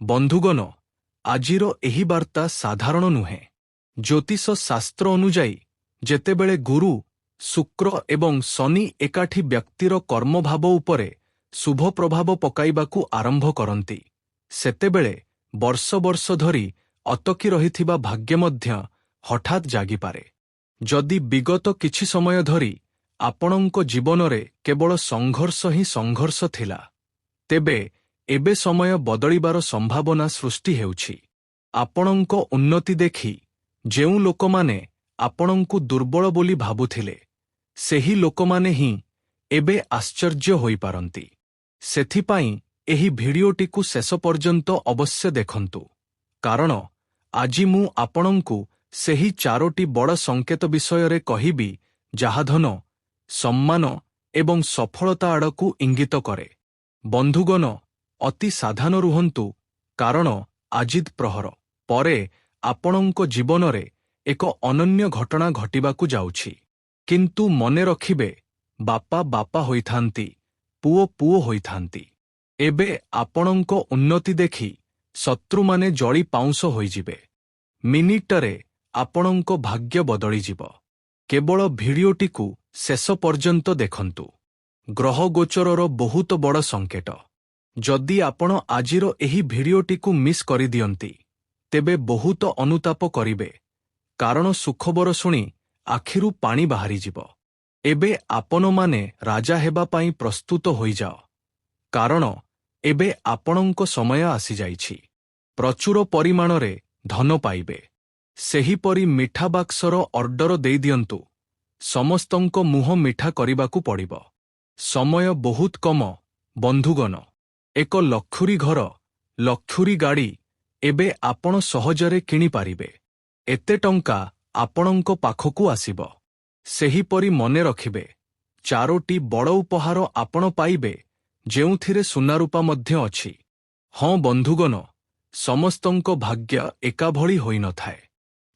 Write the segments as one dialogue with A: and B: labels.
A: ବନ୍ଧୁଗଣ, ଆଜିର ଏହି ବାର୍ତ୍ତା ସାଧାରଣ ନୁହେଁ। ଜ୍ୟୋତିଷ ଶାସ୍ତ୍ର ଅନୁଯାୟୀ ଯେତେବେଳେ ଗୁରୁ, ଶୁକ୍ର ଏବଂ ଶନି ଏକାଠି ବ୍ୟକ୍ତିର କର୍ମଭାବ ଉପରେ ଶୁଭ ପ୍ରଭାବ ପକାଇବାକୁ ଆରମ୍ଭ କରନ୍ତି, ସେତେବେଳେ ବର୍ଷ ବର୍ଷ ଧରି ଅଟକି ରହିଥିବା ଭାଗ୍ୟ ମଧ୍ୟ ହଠାତ୍ ଜାଗିପାରେ। ଯଦି ବିଗତ କିଛି ସମୟ ଧରି ଆପଣଙ୍କ ଜୀବନରେ କେବଳ ସଂଘର୍ଷ ହିଁ ସଂଘର୍ଷ ଥିଲା, ତେବେ ଏବେ ସମୟ ବଦଳିବାର ସମ୍ଭାବନା ସୃଷ୍ଟି ହେଉଛି। ଆପଣଙ୍କ ଉନ୍ନତି ଦେଖି ଯେଉଁ ଲୋକମାନେ ଆପଣଙ୍କୁ ଦୁର୍ବଳ ବୋଲି ଭାବୁଥିଲେ, ସେହି ଲୋକମାନେ ହିଁ ଏବେ ଆଶ୍ଚର୍ଯ୍ୟ ହୋଇପାରନ୍ତି। ସେଥିପାଇଁ ଏହି ଭିଡିଓଟିକୁ ଶେଷ ପର୍ଯ୍ୟନ୍ତ ଅବଶ୍ୟ ଦେଖନ୍ତୁ, କାରଣ ଆଜି ମୁଁ ଆପଣଙ୍କୁ ସେହି 4ଟି ବଡ଼ ସଂକେତ ବିଷୟରେ କହିବି ଯାହା ଧନ, ସମ୍ମାନ ଏବଂ ସଫଳତା ଆଡ଼କୁ ଇଙ୍ଗିତ କରେ। ବନ୍ଧୁଗଣ, ଅତି ସାବଧାନ ରୁହନ୍ତୁ, କାରଣ ଆଜିର ପ୍ରହର ପରେ ଆପଣଙ୍କ ଜୀବନରେ ଏକ ଅନନ୍ୟ ଘଟଣା ଘଟିବାକୁ ଯାଉଛି। କିନ୍ତୁ ମନେ ରଖିବେ, ବାପା ବାପା ହୋଇଥାନ୍ତି, ପୁଅ ପୁଅ ହୋଇଥାନ୍ତି। ଏବେ ଆପଣଙ୍କ ଉନ୍ନତି ଦେଖି ଶତ୍ରୁମାନେ ଜଳି ପାଉଁଶ ହୋଇଯିବେ। ମିନିଟରେ ଆପଣଙ୍କ ଭାଗ୍ୟ ବଦଳିଯିବ। କେବଳ ଭିଡିଓଟିକୁ ଶେଷ ପର୍ଯ୍ୟନ୍ତ ଦେଖନ୍ତୁ। ଗ୍ରହ ଗୋଚରର ବହୁତ ବଡ଼ ସଂକେତ। ଯଦି ଆପଣ ଆଜିର ଏହି ଭିଡିଓଟିକୁ ମିସ୍ କରିଦିଅନ୍ତି, ତେବେ ବହୁତ ଅନୁତାପ କରିବେ, କାରଣ ସୁଖବର ଶୁଣି ଆଖିରୁ ପାଣି ବାହାରିଯିବ। ଏବେ ଆପଣମାନେ ରାଜା ହେବା ପାଇଁ ପ୍ରସ୍ତୁତ ହୋଇଯାଅ, କାରଣ ଏବେ ଆପଣଙ୍କ ସମୟ ଆସିଯାଇଛି। ପ୍ରଚୁର ପରିମାଣରେ ଧନ ପାଇବେ। ସେହିପରି ମିଠା ବାକ୍ସର ଅର୍ଡର ଦେଇଦିଅନ୍ତୁ। ସମସ୍ତଙ୍କ ମୁହଁ ମିଠା କରିବାକୁ ପଡ଼ିବ। ସମୟ ବହୁତ କମ, ବନ୍ଧୁଗଣ। ଏକ ଲକ୍ସୁରୀ ଘର, ଲକ୍ସୁରୀ ଗାଡ଼ି ଏବେ ଆପଣ ସହଜରେ କିଣିପାରିବେ। ଏତେ ଟଙ୍କା ଆପଣଙ୍କ ପାଖକୁ ଆସିବ। ସେହିପରି ମନେ ରଖିବେ, 4ଟି ବଡ଼ ଉପହାର ଆପଣ ପାଇବେ, ଯେଉଁଥିରେ ସୁନାରୂପା ମଧ୍ୟ ଅଛି। ହଁ ବନ୍ଧୁଗଣ, ସମସ୍ତଙ୍କ ଭାଗ୍ୟ ଏକାଭଳି ହୋଇନଥାଏ।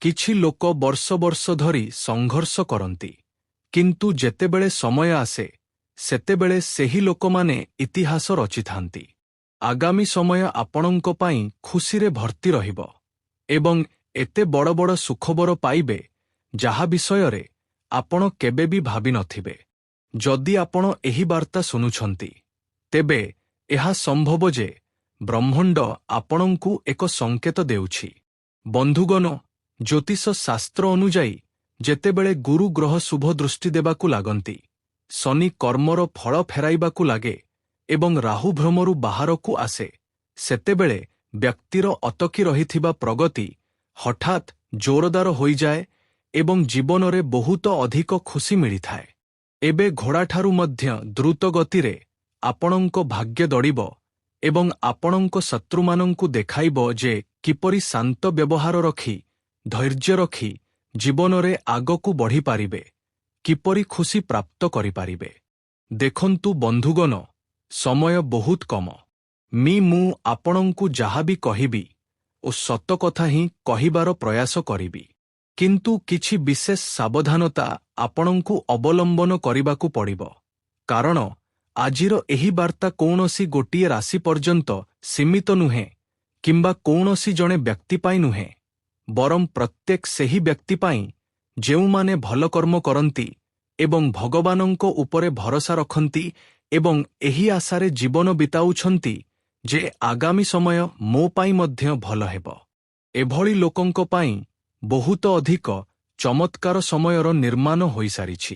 A: କିଛି ଲୋକ ବର୍ଷ ବର୍ଷ ଧରି ସଂଘର୍ଷ କରନ୍ତି, କିନ୍ତୁ ଯେତେବେଳେ ସମୟ ଆସେ, ସେତେବେଳେ ସେହି ଲୋକମାନେ ଇତିହାସ ରଚିଥାନ୍ତି। ଆଗାମୀ ସମୟ ଆପଣଙ୍କ ପାଇଁ ଖୁସିରେ ଭର୍ତ୍ତି ରହିବ ଏବଂ ଏତେ ବଡ଼ ବଡ଼ ସୁଖବର ପାଇବେ, ଯାହା ବିଷୟରେ ଆପଣ କେବେ ବି ଭାବିନଥିବେ। ଯଦି ଆପଣ ଏହି ବାର୍ତ୍ତା ଶୁଣୁଛନ୍ତି, ତେବେ ଏହା ସମ୍ଭବ ଯେ ବ୍ରହ୍ମାଣ୍ଡ ଆପଣଙ୍କୁ ଏକ ସଂକେତ ଦେଉଛି। ବନ୍ଧୁଗଣ, ଜ୍ୟୋତିଷ ଶାସ୍ତ୍ର ଅନୁଯାୟୀ ଯେତେବେଳେ ଗୁରୁ ଗ୍ରହ ଶୁଭ ଦୃଷ୍ଟି ଦେବାକୁ ଲାଗନ୍ତି, ଶନି କର୍ମର ଫଳ ଫେରାଇବାକୁ ଲାଗେ ଏବଂ ରାହୁ ଭ୍ରମରୁ ବାହାରକୁ ଆସେ, ସେତେବେଳେ ବ୍ୟକ୍ତିର ଅଟକି ରହିଥିବା ପ୍ରଗତି ହଠାତ୍ ଜୋରଦାର ହୋଇଯାଏ ଏବଂ ଜୀବନରେ ବହୁତ ଅଧିକ ଖୁସି ମିଳିଥାଏ। ଏବେ ଘୋଡ଼ାଠାରୁ ମଧ୍ୟ ଦ୍ରୁତ ଗତିରେ ଆପଣଙ୍କ ଭାଗ୍ୟ ଦୌଡ଼ିବ ଏବଂ ଆପଣଙ୍କ ଶତ୍ରୁମାନଙ୍କୁ ଦେଖାଇବ ଯେ କିପରି ଶାନ୍ତ ବ୍ୟବହାର ରଖି, ଧୈର୍ଯ୍ୟ ରଖି ଜୀବନରେ ଆଗକୁ ବଢ଼ିପାରିବେ, କିପରି ଖୁସି ପ୍ରାପ୍ତ କରିପାରିବେ। ଦେଖନ୍ତୁ ବନ୍ଧୁଗଣ, ସମୟ ବହୁତ କମ। ମୁଁ ଆପଣଙ୍କୁ ଯାହା ବି କହିବି ଓ ସତ କଥା ହିଁ କହିବାର ପ୍ରୟାସ କରିବି। କିନ୍ତୁ କିଛି ବିଶେଷ ସାବଧାନତା ଆପଣଙ୍କୁ ଅବଲମ୍ବନ କରିବାକୁ ପଡ଼ିବ, କାରଣ ଆଜିର ଏହି ବାର୍ତ୍ତା କୌଣସି ଗୋଟିଏ ରାଶି ପର୍ଯ୍ୟନ୍ତ ସୀମିତ ନୁହେଁ କିମ୍ବା କୌଣସି ଜଣେ ବ୍ୟକ୍ତି ପାଇଁ ନୁହେଁ, ବରଂ ପ୍ରତ୍ୟେକ ସେହି ବ୍ୟକ୍ତି ପାଇଁ ଯେଉଁମାନେ ଭଲ କର୍ମ କରନ୍ତି ଏବଂ ଭଗବାନଙ୍କ ଉପରେ ଭରସା ରଖନ୍ତି ଏବଂ ଏହି ଆଶାରେ ଜୀବନ ବିତାଉଛନ୍ତି ଯେ ଆଗାମୀ ସମୟ ମୋ ପାଇଁ ମଧ୍ୟ ଭଲ ହେବ। ଏଭଳି ଲୋକଙ୍କ ପାଇଁ ବହୁତ ଅଧିକ ଚମତ୍କାର ସମୟର ନିର୍ମାଣ ହୋଇସାରିଛି।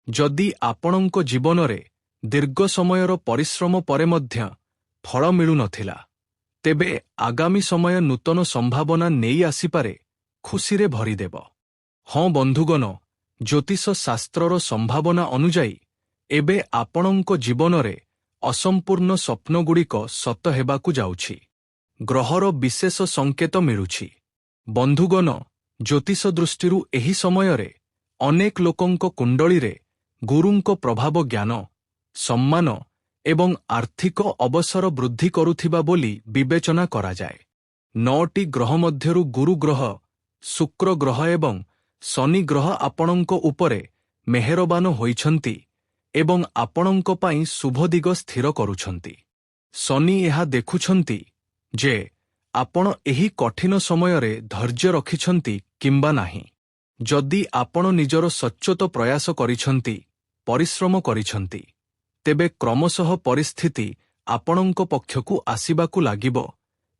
A: ଯଦି ଆପଣଙ୍କ ଜୀବନରେ ଦୀର୍ଘ ସମୟର ପରିଶ୍ରମ ପରେ ମଧ୍ୟ ଫଳ ମିଳୁନଥିଲା, ତେବେ ଆଗାମୀ ସମୟ ନୂତନ ସମ୍ଭାବନା ନେଇ ଆସିପାରେ, ଖୁସିରେ ଭରିଦେବ। ହଁ ବନ୍ଧୁଗଣ, ଜ୍ୟୋତିଷ ଶାସ୍ତ୍ରର ସମ୍ଭାବନା ଅନୁଯାୟୀ ଏବେ ଆପଣଙ୍କ ଜୀବନରେ ଅସମ୍ପୂର୍ଣ୍ଣ ସ୍ୱପ୍ନଗୁଡ଼ିକ ସତ ହେବାକୁ ଯାଉଛି। ଗ୍ରହର ବିଶେଷ ସଂକେତ ମିଳୁଛି। ବନ୍ଧୁଗଣ, ଜ୍ୟୋତିଷ ଦୃଷ୍ଟିରୁ ଏହି ସମୟରେ ଅନେକ ଲୋକଙ୍କ କୁଣ୍ଡଳୀରେ ଗୁରୁଙ୍କ ପ୍ରଭାବ ଜ୍ଞାନ, ସମ୍ମାନ ଏବଂ ଆର୍ଥିକ ଅବସର ବୃଦ୍ଧି କରୁଥିବା ବୋଲି ବିବେଚନା କରାଯାଏ। 9ଟି ଗ୍ରହ ମଧ୍ୟରୁ ଗୁରୁ ଗ୍ରହ, ଶୁକ୍ର ଗ୍ରହ ଏବଂ ଶନି ଗ୍ରହ ଆପଣଙ୍କ ଉପରେ ମେହେରବାନ ହୋଇଛନ୍ତି ଏବଂ ଆପଣଙ୍କ ପାଇଁ ଶୁଭ ଦିଗ ସ୍ଥିର କରୁଛନ୍ତି। ଶନି ଏହା ଦେଖୁଛନ୍ତି ଯେ ଆପଣ ଏହି କଠିନ ସମୟରେ ଧୈର୍ଯ୍ୟ ରଖିଛନ୍ତି କିମ୍ବା ନାହିଁ। ଯଦି ଆପଣ ନିଜର ସଚ୍ଚୋଟ ପ୍ରୟାସ କରିଛନ୍ତି, ପରିଶ୍ରମ କରିଛନ୍ତି, ତେବେ କ୍ରମଶଃ ପରିସ୍ଥିତି ଆପଣଙ୍କ ପକ୍ଷକୁ ଆସିବାକୁ ଲାଗିବ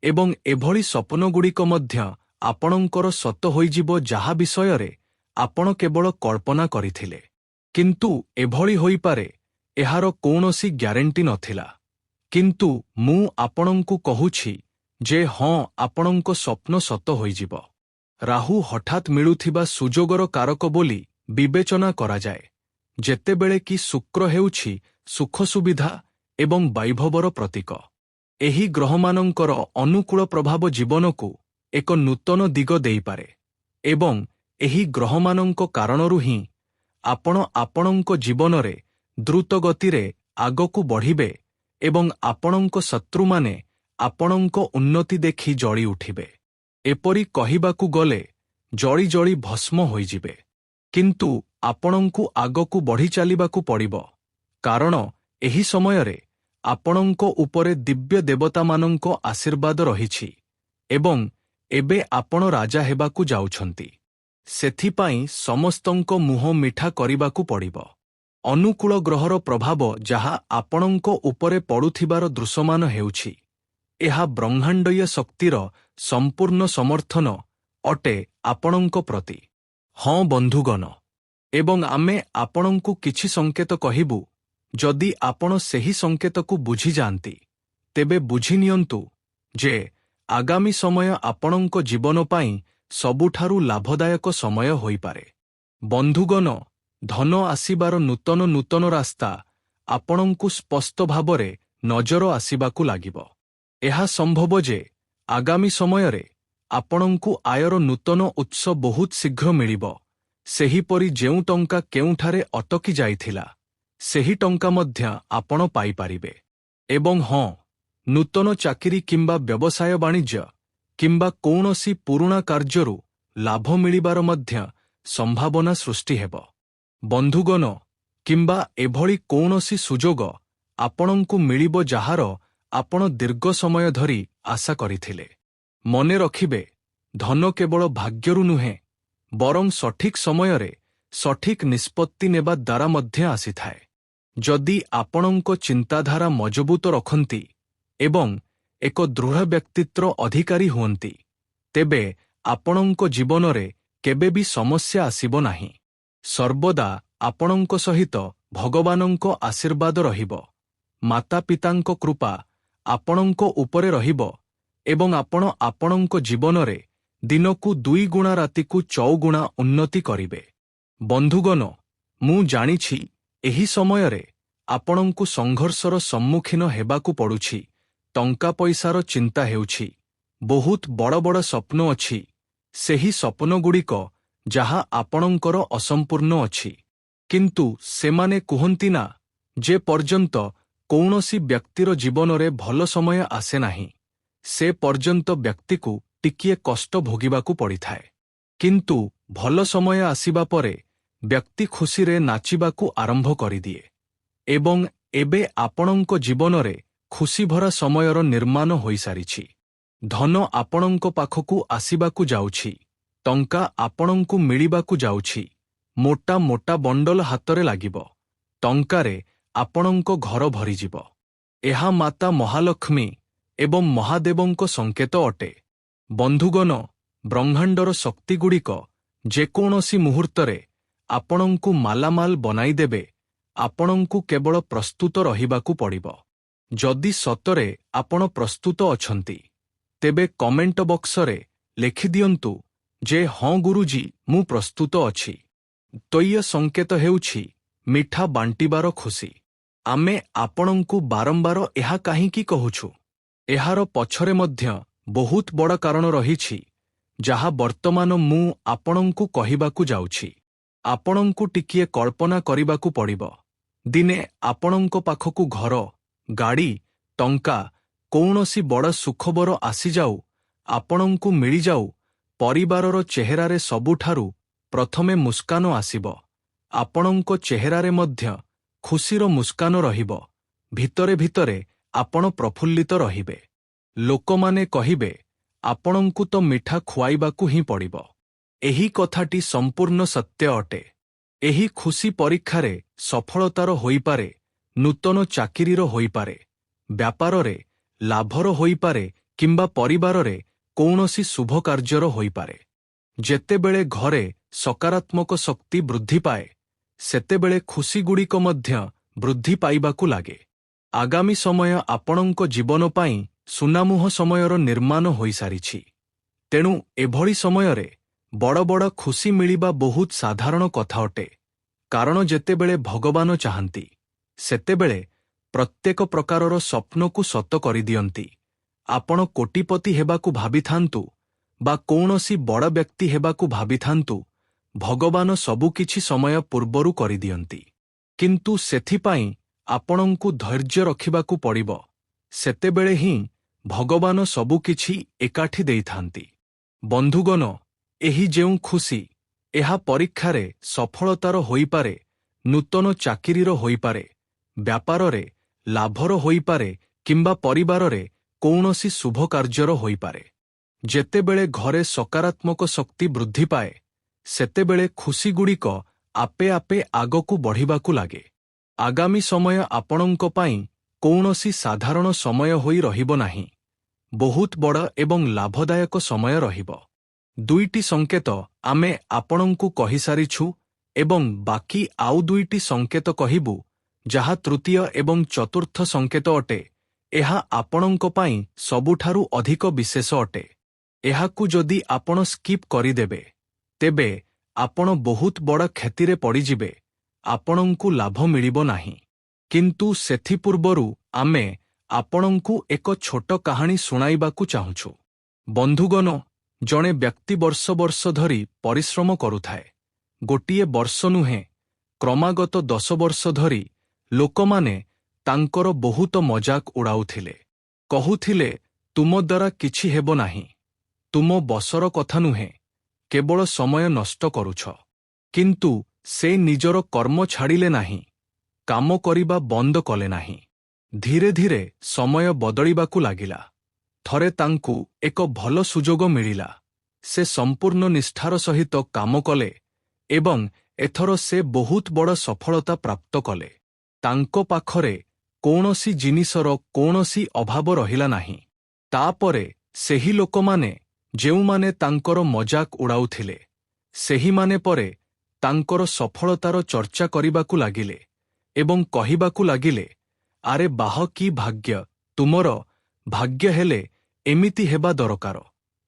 A: ଏବଂ ଏଭଳି ସ୍ୱପ୍ନଗୁଡ଼ିକ ମଧ୍ୟ ଆପଣଙ୍କର ସତ ହୋଇଯିବ ଯାହା ବିଷୟରେ ଆପଣ କେବଳ କଳ୍ପନା କରିଥିଲେ। କିନ୍ତୁ ଏଭଳି ହୋଇପାରେ, ଏହାର କୌଣସି ଗ୍ୟାରେଣ୍ଟି ନଥିଲା। କିନ୍ତୁ ମୁଁ ଆପଣଙ୍କୁ କହୁଛି ଯେ ହଁ, ଆପଣଙ୍କ ସ୍ୱପ୍ନ ସତ ହୋଇଯିବ। ରାହୁ ହଠାତ୍ ମିଳୁଥିବା ସୁଯୋଗର କାରକ ବୋଲି ବିବେଚନା କରାଯାଏ, ଯେତେବେଳେ କି ଶୁକ୍ର ହେଉଛି ସୁଖ ସୁବିଧା ଏବଂ ବୈଭବର ପ୍ରତୀକ। ଏହି ଗ୍ରହମାନଙ୍କର ଅନୁକୂଳ ପ୍ରଭାବ ଜୀବନକୁ ଏକ ନୂତନ ଦିଗ ଦେଇପାରେ ଏବଂ ଏହି ଗ୍ରହମାନଙ୍କ କାରଣରୁ ହିଁ ଆପଣ ଆପଣଙ୍କ ଜୀବନରେ ଦ୍ରୁତ ଗତିରେ ଆଗକୁ ବଢ଼ିବେ ଏବଂ ଆପଣଙ୍କ ଶତ୍ରୁମାନେ ଆପଣଙ୍କ ଉନ୍ନତି ଦେଖି ଜଳି ଉଠିବେ। ଏପରି କହିବାକୁ ଗଲେ ଜଳି ଜଳି ଭସ୍ମ ହୋଇଯିବେ। କିନ୍ତୁ ଆପଣଙ୍କୁ ଆଗକୁ ବଢ଼ି ଚାଲିବାକୁ ପଡ଼ିବ, କାରଣ ଏହି ସମୟରେ ଆପଣଙ୍କ ଉପରେ ଦିବ୍ୟ ଦେବତାମାନଙ୍କ ଆଶୀର୍ବାଦ ରହିଛି ଏବଂ ଏବେ ଆପଣ ରାଜା ହେବାକୁ ଯାଉଛନ୍ତି। ସେଥିପାଇଁ ସମସ୍ତଙ୍କ ମୁହଁ ମିଠା କରିବାକୁ ପଡ଼ିବ। ଅନୁକୂଳ ଗ୍ରହର ପ୍ରଭାବ ଯାହା ଆପଣଙ୍କ ଉପରେ ପଡ଼ୁଥିବାର ଦୃଶ୍ୟମାନ ହେଉଛି, ଏହା ବ୍ରହ୍ମାଣ୍ଡୀୟ ଶକ୍ତିର ସମ୍ପୂର୍ଣ୍ଣ ସମର୍ଥନ ଅଟେ ଆପଣଙ୍କ ପ୍ରତି। ହଁ ବନ୍ଧୁଗଣ, ଏବଂ ଆମେ ଆପଣଙ୍କୁ କିଛି ସଂକେତ କହିବୁ। ଯଦି ଆପଣ ସେହି ସଂକେତକୁ ବୁଝିଯାଆନ୍ତି, ତେବେ ବୁଝିନିଅନ୍ତୁ ଯେ ଆଗାମୀ ସମୟ ଆପଣଙ୍କ ଜୀବନ ପାଇଁ ସବୁଠାରୁ ଲାଭଦାୟକ ସମୟ ହୋଇପାରେ। ବନ୍ଧୁଗଣ, ଧନ ଆସିବାର ନୂତନ ନୂତନ ରାସ୍ତା ଆପଣଙ୍କୁ ସ୍ପଷ୍ଟ ଭାବରେ ନଜର ଆସିବାକୁ ଲାଗିବ। ଏହା ସମ୍ଭବ ଯେ ଆଗାମୀ ସମୟରେ ଆପଣଙ୍କୁ ଆୟର ନୂତନ ଉତ୍ସ ବହୁତ ଶୀଘ୍ର ମିଳିବ। ସେହିପରି ଯେଉଁ ଟଙ୍କା କେଉଁଠାରେ ଅଟକି ଯାଇଥିଲା, ସେହି ଟଙ୍କା ମଧ୍ୟ ଆପଣ ପାଇପାରିବେ। ଏବଂ ହଁ, ନୂତନ ଚାକିରି କିମ୍ବା ବ୍ୟବସାୟ ବାଣିଜ୍ୟ କିମ୍ବା କୌଣସି ପୁରୁଣା କାର୍ଯ୍ୟରୁ ଲାଭ ମିଳିବାର ମଧ୍ୟ ସମ୍ଭାବନା ସୃଷ୍ଟି ହେବ। ବନ୍ଧୁଗଣ, କିମ୍ବା ଏଭଳି କୌଣସି ସୁଯୋଗ ଆପଣଙ୍କୁ ମିଳିବ ଯାହାର ଆପଣ ଦୀର୍ଘ ସମୟ ଧରି ଆଶା କରିଥିଲେ। ମନେ ରଖିବେ, ଧନ କେବଳ ଭାଗ୍ୟରୁ ନୁହେଁ, ବରଂ ସଠିକ୍ ସମୟରେ ସଠିକ୍ ନିଷ୍ପତ୍ତି ନେବା ଦ୍ୱାରା ମଧ୍ୟ ଆସିଥାଏ। ଯଦି ଆପଣଙ୍କ ଚିନ୍ତାଧାରା ମଜବୁତ ରଖନ୍ତି ଏବଂ ଏକ ଦୃଢ଼ ବ୍ୟକ୍ତିତ୍ୱର ଅଧିକାରୀ ହୁଅନ୍ତି, ତେବେ ଆପଣଙ୍କ ଜୀବନରେ କେବେ ବି ସମସ୍ୟା ଆସିବ ନାହିଁ। ସର୍ବଦା ଆପଣଙ୍କ ସହିତ ଭଗବାନଙ୍କ ଆଶୀର୍ବାଦ ରହିବ, ମାତାପିତାଙ୍କ କୃପା ଆପଣଙ୍କ ଉପରେ ରହିବ ଏବଂ ଆପଣ ଆପଣଙ୍କ ଜୀବନରେ ଦିନକୁ 2 ଗୁଣା ରାତିକୁ 4 ଗୁଣା ଉନ୍ନତି କରିବେ। ବନ୍ଧୁଗଣ, ମୁଁ ଜାଣିଛି ଏହି ସମୟରେ ଆପଣଙ୍କୁ ସଂଘର୍ଷର ସମ୍ମୁଖୀନ ହେବାକୁ ପଡ଼ୁଛି। ଟଙ୍କା ପଇସାର ଚିନ୍ତା ହେଉଛି, ବହୁତ ବଡ଼ ବଡ଼ ସ୍ୱପ୍ନ ଅଛି, ସେହି ସ୍ୱପ୍ନଗୁଡ଼ିକ ଯାହା ଆପଣଙ୍କର ଅସମ୍ପୂର୍ଣ୍ଣ ଅଛି। କିନ୍ତୁ ସେମାନେ କୁହନ୍ତି ନା, ଯେ ପର୍ଯ୍ୟନ୍ତ କୌଣସି ବ୍ୟକ୍ତିର ଜୀବନରେ ଭଲ ସମୟ ଆସେ ନାହିଁ, ସେ ପର୍ଯ୍ୟନ୍ତ ବ୍ୟକ୍ତିକୁ ଟିକିଏ କଷ୍ଟ ଭୋଗିବାକୁ ପଡ଼ିଥାଏ। କିନ୍ତୁ ଭଲ ସମୟ ଆସିବା ପରେ ବ୍ୟକ୍ତି ଖୁସିରେ ନାଚିବାକୁ ଆରମ୍ଭ କରିଦିଏ ଏବଂ ଏବେ ଆପଣଙ୍କ ଜୀବନରେ ଖୁସିଭରା ସମୟର ନିର୍ମାଣ ହୋଇସାରିଛି। ଧନ ଆପଣଙ୍କ ପାଖକୁ ଆସିବାକୁ ଯାଉଛି, ଟଙ୍କା ଆପଣଙ୍କୁ ମିଳିବାକୁ ଯାଉଛି, ମୋଟା ମୋଟା ବଣ୍ଡଲ ହାତରେ ଲାଗିବ, ଟଙ୍କାରେ ଆପଣଙ୍କ ଘର ଭରିଯିବ। ଏହା ମାତା ମହାଲକ୍ଷ୍ମୀ ଏବଂ ମହାଦେବଙ୍କ ସଂକେତ ଅଟେ। ବନ୍ଧୁଗଣ, ବ୍ରହ୍ମାଣ୍ଡର ଶକ୍ତିଗୁଡ଼ିକ ଯେକୌଣସି ମୁହୂର୍ତ୍ତରେ ଆପଣଙ୍କୁ ମାଲାମାଲ ବନାଇଦେବେ। ଆପଣଙ୍କୁ କେବଳ ପ୍ରସ୍ତୁତ ରହିବାକୁ ପଡ଼ିବ। ଯଦି ସତରେ ଆପଣ ପ୍ରସ୍ତୁତ ଅଛନ୍ତି, ତେବେ କମେଣ୍ଟ ବକ୍ସରେ ଲେଖିଦିଅନ୍ତୁ ଯେ ହଁ ଗୁରୁଜୀ, ମୁଁ ପ୍ରସ୍ତୁତ ଅଛି। ତୈୟ ସଂକେତ ହେଉଛି ମିଠା ବାଣ୍ଟିବାର ଖୁସି। ଆମେ ଆପଣଙ୍କୁ ବାରମ୍ବାର ଏହା କାହିଁକି କହୁଛୁ? ଏହାର ପଛରେ ମଧ୍ୟ ବହୁତ ବଡ଼ କାରଣ ରହିଛି, ଯାହା ବର୍ତ୍ତମାନ ମୁଁ ଆପଣଙ୍କୁ କହିବାକୁ ଯାଉଛି। ଆପଣଙ୍କୁ ଟିକିଏ କଳ୍ପନା କରିବାକୁ ପଡ଼ିବ। ଦିନେ ଆପଣଙ୍କ ପାଖକୁ ଘର, ଗାଡ଼ି, ଟଙ୍କା, କୌଣସି ବଡ଼ ସୁଖବର ଆସିଯାଉ, ଆପଣଙ୍କୁ ମିଳିଯାଉ, ପରିବାରର ଚେହେରାରେ ସବୁଠାରୁ ପ୍ରଥମେ ମୁସ୍କାନ ଆସିବ। ଆପଣଙ୍କ ଚେହେରାରେ ମଧ୍ୟ ଖୁସିର ମୁସ୍କାନ ରହିବ। ଭିତରେ ଭିତରେ ଆପଣ ପ୍ରଫୁଲ୍ଲିତ ରହିବେ। ଲୋକମାନେ କହିବେ, ଆପଣଙ୍କୁ ତ ମିଠା ଖୁଆଇବାକୁ ହିଁ ପଡ଼ିବ। ଏହି କଥାଟି ସମ୍ପୂର୍ଣ୍ଣ ସତ୍ୟ ଅଟେ। ଏହି ଖୁସି ପରୀକ୍ଷାରେ ସଫଳତାର ହୋଇପାରେ, ନୂତନ ଚାକିରିର ହୋଇପାରେ, ବ୍ୟାପାରରେ ଲାଭର ହୋଇପାରେ କିମ୍ବା ପରିବାରରେ କୌଣସି ଶୁଭ କାର୍ଯ୍ୟର ହୋଇପାରେ। ଯେତେବେଳେ ଘରେ ସକାରାତ୍ମକ ଶକ୍ତି ବୃଦ୍ଧି ପାଏ, ସେତେବେଳେ ଖୁସିଗୁଡ଼ିକ ମଧ୍ୟ ବୃଦ୍ଧି ପାଇବାକୁ ଲାଗେ। ଆଗାମୀ ସମୟ ଆପଣଙ୍କ ଜୀବନ ପାଇଁ ସୁନାମୁହ ସମୟର ନିର୍ମାଣ ହୋଇସାରିଛି। ତେଣୁ ଏଭଳି ସମୟରେ ବଡ଼ ବଡ଼ ଖୁସି ମିଳିବା ବହୁତ ସାଧାରଣ କଥା ଅଟେ, କାରଣ ଯେତେବେଳେ ଭଗବାନ ଚାହାନ୍ତି, ସେତେବେଳେ ପ୍ରତ୍ୟେକ ପ୍ରକାରର ସ୍ୱପ୍ନକୁ ସତ କରିଦିଅନ୍ତି। ଆପଣ କୋଟିପତି ହେବାକୁ ଭାବିଥାନ୍ତୁ ବା କୌଣସି ବଡ଼ ବ୍ୟକ୍ତି ହେବାକୁ ଭାବିଥାନ୍ତୁ, ଭଗବାନ ସବୁକିଛି ସମୟ ପୂର୍ବରୁ କରିଦିଅନ୍ତି। କିନ୍ତୁ ସେଥିପାଇଁ ଆପଣଙ୍କୁ ଧୈର୍ଯ୍ୟ ରଖିବାକୁ ପଡ଼ିବ। ସେତେବେଳେ ହିଁ ଭଗବାନ ସବୁକିଛି ଏକାଠି ଦେଇଥାନ୍ତି। ବନ୍ଧୁଗଣ, ଏହି ଯେଉଁ ଖୁସି, ଏହା ପରୀକ୍ଷାରେ ସଫଳତାର ହୋଇପାରେ, ନୂତନ ଚାକିରିର ହୋଇପାରେ, ବ୍ୟାପାରରେ ଲାଭର ହୋଇପାରେ କିମ୍ବା ପରିବାରରେ କୌଣସି ଶୁଭ କାର୍ଯ୍ୟର ହୋଇପାରେ। ଯେତେବେଳେ ଘରେ ସକାରାତ୍ମକ ଶକ୍ତି ବୃଦ୍ଧି ପାଏ, ସେତେବେଳେ ଖୁସିଗୁଡ଼ିକ ଆପେ ଆପେ ଆଗକୁ ବଢ଼ିବାକୁ ଲାଗେ। ଆଗାମୀ ସମୟ ଆପଣଙ୍କ ପାଇଁ କୌଣସି ସାଧାରଣ ସମୟ ହୋଇ ରହିବ ନାହିଁ। ବହୁତ ବଡ଼ ଏବଂ ଲାଭଦାୟକ ସମୟ ରହିବ। ଦୁଇଟି ସଂକେତ ଆମେ ଆପଣଙ୍କୁ କହିସାରିଛୁ ଏବଂ ବାକି ଆଉ ଦୁଇଟି ସଂକେତ କହିବୁ, ଯାହା ତୃତୀୟ ଏବଂ ଚତୁର୍ଥ ସଂକେତ ଅଟେ। ଏହା ଆପଣଙ୍କ ପାଇଁ ସବୁଠାରୁ ଅଧିକ ବିଶେଷ ଅଟେ। ଏହାକୁ ଯଦି ଆପଣ ସ୍କିପ୍ କରିଦେବେ, ତେବେ ଆପଣ ବହୁତ ବଡ଼ କ୍ଷତିରେ ପଡ଼ିଯିବେ। ଆପଣଙ୍କୁ ଲାଭ ମିଳିବ ନାହିଁ। କିନ୍ତୁ ସେଥିପୂର୍ବରୁ ଆମେ ଆପଣଙ୍କୁ ଏକ ଛୋଟ କାହାଣୀ ଶୁଣାଇବାକୁ ଚାହୁଁଛୁ। ବନ୍ଧୁଗଣ, ଜଣେ ବ୍ୟକ୍ତି ବର୍ଷ ବର୍ଷ ଧରି ପରିଶ୍ରମ କରୁଥାଏ। ଗୋଟିଏ ବର୍ଷ ନୁହେଁ, କ୍ରମାଗତ 10 ବର୍ଷ ଧରି ଲୋକମାନେ ତାଙ୍କର ବହୁତ ମଜାକ ଉଡ଼ାଉଥିଲେ। କହୁଥିଲେ, ତୁମ ଦ୍ୱାରା କିଛି ହେବ ନାହିଁ, ତୁମ ବଶର କଥା ନୁହେଁ, କେବଳ ସମୟ ନଷ୍ଟ କରୁଛ। କିନ୍ତୁ ସେ ନିଜର କର୍ମ ଛାଡ଼ିଲେ ନାହିଁ, କାମ କରିବା ବନ୍ଦ କଲେ ନାହିଁ। ଧୀରେ ଧୀରେ ସମୟ ବଦଳିବାକୁ ଲାଗିଲା। ଥରେ ତାଙ୍କୁ ଏକ ଭଲ ସୁଯୋଗ ମିଳିଲା। ସେ ସମ୍ପୂର୍ଣ୍ଣ ନିଷ୍ଠାର ସହିତ କାମ କଲେ ଏବଂ ଏଥର ସେ ବହୁତ ବଡ଼ ସଫଳତା ପ୍ରାପ୍ତ କଲେ। ତାଙ୍କ ପାଖରେ କୌଣସି ଜିନିଷର କୌଣସି ଅଭାବ ରହିଲା ନାହିଁ। ତାପରେ ସେହି ଲୋକମାନେ ଯେଉଁମାନେ ତାଙ୍କର ମଜାକ ଉଡ଼ାଉଥିଲେ, ସେହିମାନେ ପରେ ତାଙ୍କର ସଫଳତାର ଚର୍ଚ୍ଚା କରିବାକୁ ଲାଗିଲେ ଏବଂ କହିବାକୁ ଲାଗିଲେ, ଆରେ ବାଃ, କି ଭାଗ୍ୟ ତୁମର! ଭାଗ୍ୟ ହେଲେ ଏମିତି ହେବା ଦରକାର।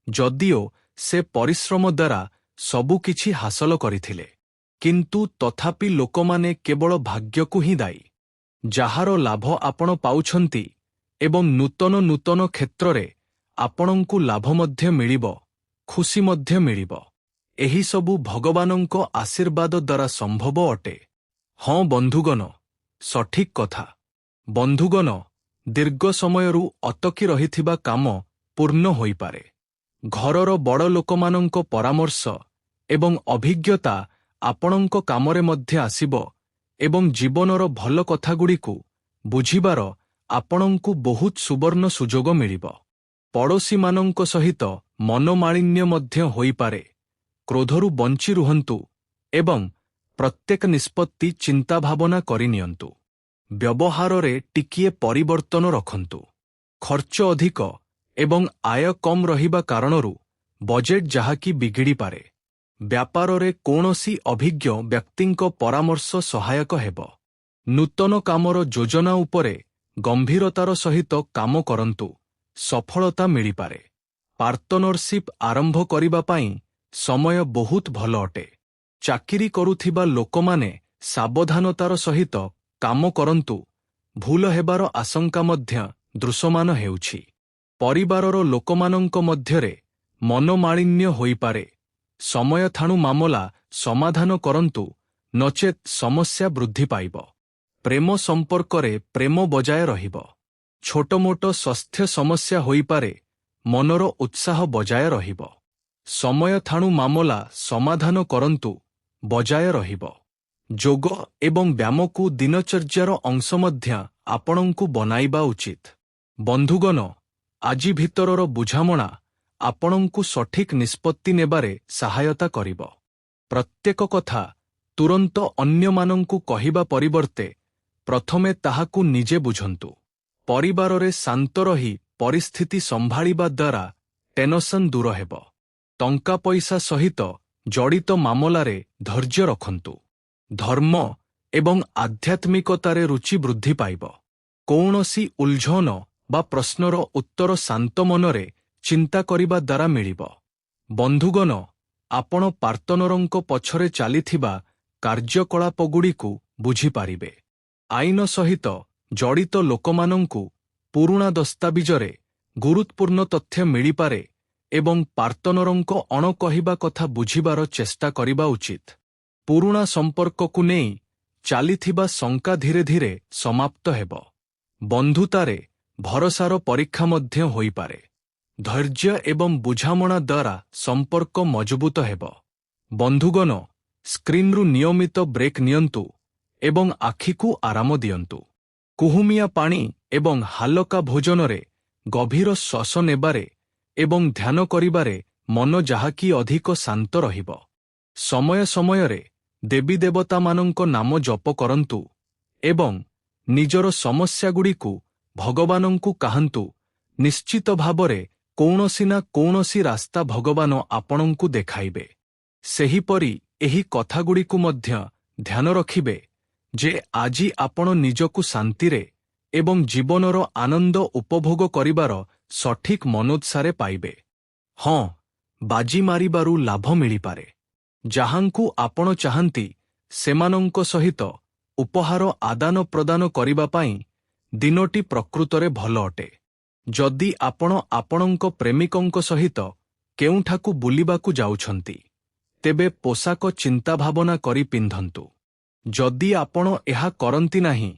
A: ଯଦିଓ ସେ ପରିଶ୍ରମ ଦ୍ୱାରା ସବୁକିଛି ହାସଲ କରିଥିଲେ, କିନ୍ତୁ ତଥାପି ଲୋକମାନେ କେବଳ ଭାଗ୍ୟକୁ ହିଁ ଦାୟୀ। ଯାହାର ଲାଭ ଆପଣ ପାଉଛନ୍ତି ଏବଂ ନୂତନ ନୂତନ କ୍ଷେତ୍ରରେ ଆପଣଙ୍କୁ ଲାଭ ମଧ୍ୟ ମିଳିବ, ଖୁସି ମଧ୍ୟ ମିଳିବ। ଏହିସବୁ ଭଗବାନଙ୍କ ଆଶୀର୍ବାଦ ଦ୍ୱାରା ସମ୍ଭବ ଅଟେ। ହଁ ବନ୍ଧୁଗଣ, ସଠିକ୍ କଥା। ବନ୍ଧୁଗଣ, ଦୀର୍ଘ ସମୟରୁ ଅଟକି ରହିଥିବା କାମ ପୂର୍ଣ୍ଣ ହୋଇପାରେ। ଘରର ବଡ଼ ଲୋକମାନଙ୍କ ପରାମର୍ଶ ଏବଂ ଅଭିଜ୍ଞତା ଆପଣଙ୍କ କାମରେ ମଧ୍ୟ ଆସିବ ଏବଂ ଜୀବନର ଭଲ କଥାଗୁଡ଼ିକୁ ବୁଝିବାର ଆପଣଙ୍କୁ ବହୁତ ସୁବର୍ଣ୍ଣ ସୁଯୋଗ ମିଳିବ। ପଡ଼ୋଶୀମାନଙ୍କ ସହିତ ମନୋମାଳିନ୍ୟ ମଧ୍ୟ ହୋଇପାରେ। କ୍ରୋଧରୁ ବଞ୍ଚି ରୁହନ୍ତୁ ଏବଂ ପ୍ରତ୍ୟେକ ନିଷ୍ପତ୍ତି ଚିନ୍ତାଭାବନା କରିନିଅନ୍ତୁ। ବ୍ୟବହାରରେ ଟିକିଏ ପରିବର୍ତ୍ତନ ରଖନ୍ତୁ। ଖର୍ଚ୍ଚ ଅଧିକ ଏବଂ ଆୟ କମ୍ ରହିବା କାରଣରୁ ବଜେଟ୍ ଯାହାକି ବିଗିଡ଼ିପାରେ। ବ୍ୟାପାରରେ କୌଣସି ଅଭିଜ୍ଞ ବ୍ୟକ୍ତିଙ୍କ ପରାମର୍ଶ ସହାୟକ ହେବ। ନୂତନ କାମର ଯୋଜନା ଉପରେ ଗମ୍ଭୀରତାର ସହିତ କାମ କରନ୍ତୁ, ସଫଳତା ମିଳିପାରେ। ପାର୍ଟନରସିପ୍ ଆରମ୍ଭ କରିବା ପାଇଁ ସମୟ ବହୁତ ଭଲ ଅଟେ। ଚାକିରି କରୁଥିବା ଲୋକମାନେ ସାବଧାନତାର ସହିତ କାମ କରନ୍ତୁ, ଭୁଲ ହେବାର ଆଶଙ୍କା ମଧ୍ୟ ଦୃଶ୍ୟମାନ ହେଉଛି। ପରିବାରର ଲୋକମାନଙ୍କ ମଧ୍ୟରେ ମନୋମାଳିନ୍ୟ ହୋଇପାରେ। ସମୟ ଥାଣୁ ମାମଲା ସମାଧାନ କରନ୍ତୁ, ନଚେତ୍ ସମସ୍ୟା ବୃଦ୍ଧି ପାଇବ। ପ୍ରେମ ସମ୍ପର୍କରେ ପ୍ରେମ ବଜାୟ ରହିବ। ଛୋଟମୋଟ ସ୍ୱାସ୍ଥ୍ୟ ସମସ୍ୟା ହୋଇପାରେ, ମନର ଉତ୍ସାହ ବଜାୟ ରହିବ। ସମୟ ଥାଣୁ ମାମଲା ସମାଧାନ କରନ୍ତୁ, ବଜାୟ ରହିବ। ଯୋଗ ଏବଂ ବ୍ୟାୟାମକୁ ଦିନଚର୍ଯ୍ୟାର ଅଂଶ ମଧ୍ୟ ଆପଣଙ୍କୁ ବନାଇବା ଉଚିତ। ବନ୍ଧୁଗଣ, ଆଜି ଭିତରର ବୁଝାମଣା ଆପଣଙ୍କୁ ସଠିକ୍ ନିଷ୍ପତ୍ତି ନେବାରେ ସହାୟତା କରିବ। ପ୍ରତ୍ୟେକ କଥା ତୁରନ୍ତ ଅନ୍ୟମାନଙ୍କୁ କହିବା ପରିବର୍ତ୍ତେ ପ୍ରଥମେ ତାହାକୁ ନିଜେ ବୁଝନ୍ତୁ। ପରିବାରରେ ଶାନ୍ତ ରହି ପରିସ୍ଥିତି ସମ୍ଭାଳିବା ଦ୍ୱାରା ଟେନସନ୍ ଦୂର ହେବ। ଟଙ୍କା ପଇସା ସହିତ ଜଡ଼ିତ ମାମଲାରେ ଧୈର୍ଯ୍ୟ ରଖନ୍ତୁ। ଧର୍ମ ଏବଂ ଆଧ୍ୟାତ୍ମିକତାରେ ରୁଚି ବୃଦ୍ଧି ପାଇବ। କୌଣସି ଉଲଝନ ବା ପ୍ରଶ୍ନର ଉତ୍ତର ଶାନ୍ତ ମନରେ ଚିନ୍ତା କରିବା ଦ୍ୱାରା ମିଳିବ। ବନ୍ଧୁଗଣ, ଆପଣ ପାର୍ଟନରଙ୍କ ପଛରେ ଚାଲିଥିବା କାର୍ଯ୍ୟକଳାପଗୁଡ଼ିକୁ ବୁଝିପାରିବେ। ଆଇନ ସହିତ ଜଡ଼ିତ ଲୋକମାନଙ୍କୁ ପୁରୁଣା ଦସ୍ତାବିଜରେ ଗୁରୁତ୍ୱପୂର୍ଣ୍ଣ ତଥ୍ୟ ମିଳିପାରେ ଏବଂ ପାର୍ଟନରଙ୍କ ଅଣକହିବା କଥା ବୁଝିବାର ଚେଷ୍ଟା କରିବା ଉଚିତ। ପୁରୁଣା ସମ୍ପର୍କକୁ ନେଇ ଚାଲିଥିବା ଶଙ୍କା ଧୀରେ ଧୀରେ ସମାପ୍ତ ହେବ। ବନ୍ଧୁତାରେ ଭରସାର ପରୀକ୍ଷା ମଧ୍ୟ ହୋଇପାରେ। ଧୈର୍ଯ୍ୟ ଏବଂ ବୁଝାମଣା ଦ୍ୱାରା ସମ୍ପର୍କ ମଜବୁତ ହେବ। ବନ୍ଧୁଗଣ, ସ୍କ୍ରିନ୍ରୁ ନିୟମିତ ବ୍ରେକ୍ ନିଅନ୍ତୁ ଏବଂ ଆଖିକୁ ଆରାମ ଦିଅନ୍ତୁ। କୁହୁମିଆ ପାଣି ଏବଂ ହାଲକା ଭୋଜନରେ ଗଭୀର ଶ୍ୱାସ ନେବାରେ ଏବଂ ଧ୍ୟାନ କରିବାରେ ମନ ଯାହାକି ଅଧିକ ଶାନ୍ତ ରହିବ। ସମୟ ସମୟରେ ଦେବୀ ଦେବତାମାନଙ୍କ ନାମ ଜପ କରନ୍ତୁ ଏବଂ ନିଜର ସମସ୍ୟାଗୁଡ଼ିକୁ ଭଗବାନଙ୍କୁ କହନ୍ତୁ। ନିଶ୍ଚିତ ଭାବରେ କୌଣସି ନା କୌଣସି ରାସ୍ତା ଭଗବାନ ଆପଣଙ୍କୁ ଦେଖାଇବେ। ସେହିପରି ଏହି କଥାଗୁଡ଼ିକୁ ମଧ୍ୟ ଧ୍ୟାନ ରଖିବେ ଯେ ଆଜି ଆପଣ ନିଜକୁ ଶାନ୍ତିରେ ଏବଂ ଜୀବନର ଆନନ୍ଦ ଉପଭୋଗ କରିବାର ସଠିକ୍ ମନୋତ୍ସାରେ ପାଇବେ। ହଁ, ବାଜି ମାରିବାରୁ ଲାଭ ମିଳିପାରେ। ଯାହାଙ୍କୁ ଆପଣ ଚାହାନ୍ତି ସେମାନଙ୍କ ସହିତ ଉପହାର ଆଦାନ ପ୍ରଦାନ କରିବା ପାଇଁ ଦିନଟି ପ୍ରକୃତରେ ଭଲ ଅଟେ। ଯଦି ଆପଣ ଆପଣଙ୍କ ପ୍ରେମିକଙ୍କ ସହିତ କେଉଁଠାକୁ ବୁଲିବାକୁ ଯାଉଛନ୍ତି, ତେବେ ପୋଷାକ ଚିନ୍ତାଭାବନା କରି ପିନ୍ଧନ୍ତୁ। ଯଦି ଆପଣ ଏହା କରନ୍ତି ନାହିଁ,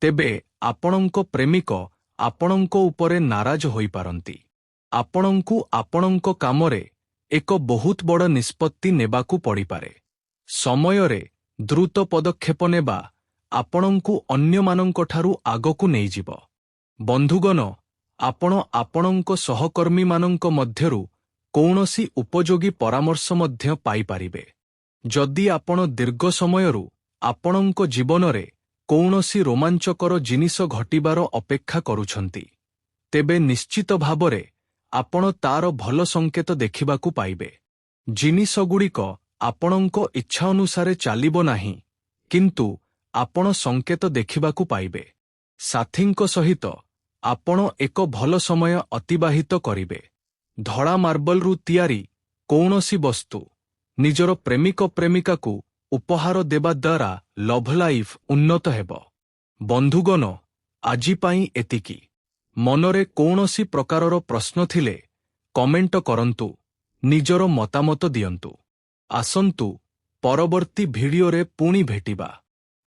A: ତେବେ ଆପଣଙ୍କ ପ୍ରେମିକ ଆପଣଙ୍କ ଉପରେ ନାରାଜ ହୋଇପାରନ୍ତି। ଆପଣଙ୍କୁ ଆପଣଙ୍କ କାମରେ ଏକ ବହୁତ ବଡ଼ ନିଷ୍ପତ୍ତି ନେବାକୁ ପଡ଼ିପାରେ। ସମୟରେ ଦ୍ରୁତ ପଦକ୍ଷେପ ନେବା ଆପଣଙ୍କୁ ଅନ୍ୟମାନଙ୍କଠାରୁ ଆଗକୁ ନେଇଯିବ। ବନ୍ଧୁଗଣ, ଆପଣ ଆପଣଙ୍କ ସହକର୍ମୀମାନଙ୍କ ମଧ୍ୟରୁ କୌଣସି ଉପଯୋଗୀ ପରାମର୍ଶ ମଧ୍ୟ ପାଇପାରିବେ। ଯଦି ଆପଣ ଦୀର୍ଘ ସମୟରୁ ଆପଣଙ୍କ ଜୀବନରେ କୌଣସି ରୋମାଞ୍ଚକର ଜିନିଷ ଘଟିବାର ଅପେକ୍ଷା କରୁଛନ୍ତି, ତେବେ ନିଶ୍ଚିତ ଭାବରେ ଆପଣ ତାର ଭଲ ସଂକେତ ଦେଖିବାକୁ ପାଇବେ। ଜିନିଷଗୁଡ଼ିକ ଆପଣଙ୍କ ଇଚ୍ଛା ଅନୁସାରେ ଚାଲିବ ନାହିଁ, କିନ୍ତୁ ଆପଣ ସଂକେତ ଦେଖିବାକୁ ପାଇବେ। ସାଥୀଙ୍କ ସହିତ ଆପଣ ଏକ ଭଲ ସମୟ ଅତିବାହିତ କରିବେ। ଧଳା ମାର୍ବଲରୁ ତିଆରି କୌଣସି ବସ୍ତୁ ନିଜର ପ୍ରେମିକ ପ୍ରେମିକାକୁ ଉପହାର ଦେବା ଦ୍ୱାରା ଲଭ୍ ଲାଇଫ୍ ଉନ୍ନତ ହେବ। ବନ୍ଧୁଗଣ, ଆଜି ପାଇଁ ଏତିକି। ମନରେ କୌଣସି ପ୍ରକାରର ପ୍ରଶ୍ନ ଥିଲେ କମେଣ୍ଟ କରନ୍ତୁ, ନିଜର ମତାମତ ଦିଅନ୍ତୁ। ଆସନ୍ତୁ ପରବର୍ତ୍ତୀ ଭିଡିଓରେ ପୁଣି ଭେଟିବା।